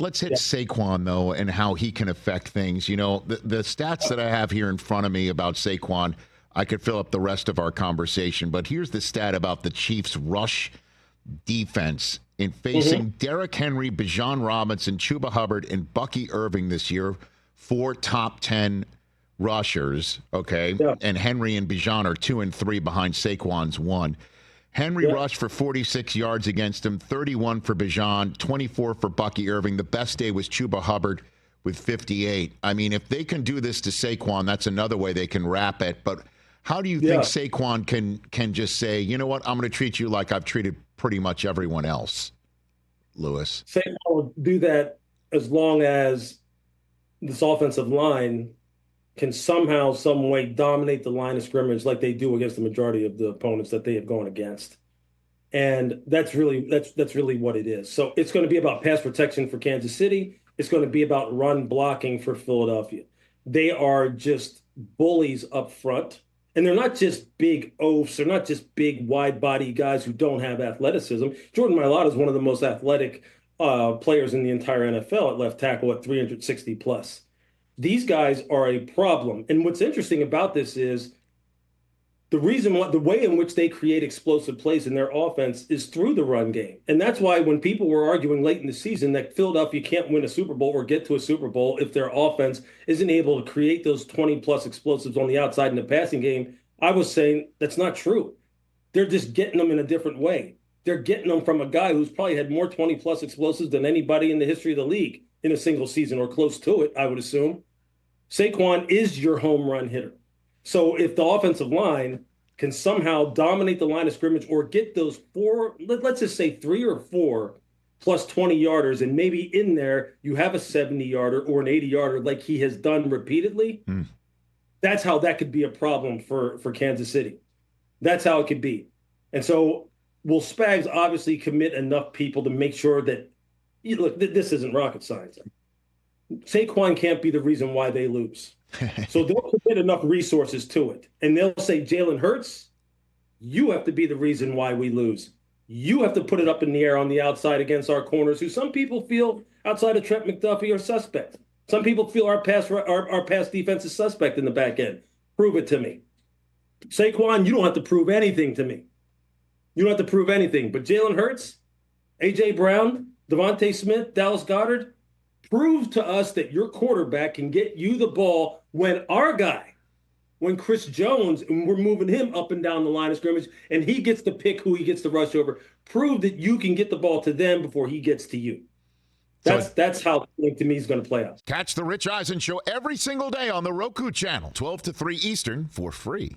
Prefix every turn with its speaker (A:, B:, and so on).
A: let's hit Saquon, though, and how he can affect things. You know, the stats that I have here in front of me about Saquon, I could fill up the rest of our conversation. But here's the stat about the Chiefs' rush defense in facing Derrick Henry, Bijan Robinson, Chuba Hubbard, and Bucky Irving this year. 4 top 10 rushers, okay? Yeah. And Henry and Bijan are 2 and 3 behind Saquon's 1. Henry rushed for 46 yards against him, 31 for Bijan, 24 for Bucky Irving. The best day was Chuba Hubbard with 58. I mean, if they can do this to Saquon, that's another way they can wrap it. But how do you think Saquon can just say, you know what, I'm going to treat you like I've treated pretty much everyone else, Lewis?
B: Saquon will do that as long as this offensive line can somehow, some way dominate the line of scrimmage like they do against the majority of the opponents that they have gone against. And that's really what it is. So it's going to be about pass protection for Kansas City. It's going to be about run blocking for Philadelphia. They are just bullies up front. And they're not just big oafs. They're not just big wide body guys who don't have athleticism. Jordan Mailata is one of the most athletic players in the entire NFL at left tackle at 360 plus. These guys are a problem. And what's interesting about this is the way in which they create explosive plays in their offense is through the run game. And that's why when people were arguing late in the season that Philadelphia can't win a Super Bowl or get to a Super Bowl if their offense isn't able to create those 20-plus explosives on the outside in the passing game, I was saying that's not true. They're just getting them in a different way. They're getting them from a guy who's probably had more 20-plus explosives than anybody in the history of the league in a single season or close to it, I would assume. Saquon is your home run hitter. So if the offensive line can somehow dominate the line of scrimmage or get those 4, let's just say 3 or 4 plus 20-yarders, and maybe in there you have a 70-yarder or an 80-yarder like he has done repeatedly, that's how that could be a problem for Kansas City. That's how it could be. And so will Spags obviously commit enough people to make sure that, look, this isn't rocket science. Saquon can't be the reason why they lose. So they'll commit enough resources to it. And they'll say, Jalen Hurts, you have to be the reason why we lose. You have to put it up in the air on the outside against our corners, who some people feel outside of Trent McDuffie are suspect. Some people feel our pass defense is suspect in the back end. Prove it to me. Saquon, you don't have to prove anything to me. You don't have to prove anything. But Jalen Hurts, A.J. Brown, Devontae Smith, Dallas Goedert, prove to us that your quarterback can get you the ball when our guy, when Chris Jones, and we're moving him up and down the line of scrimmage, and he gets to pick who he gets to rush over. Prove that you can get the ball to them before he gets to you. That's how to me is going to play out.
A: Catch the Rich Eisen Show every single day on the Roku channel, 12 to 3 Eastern, for free.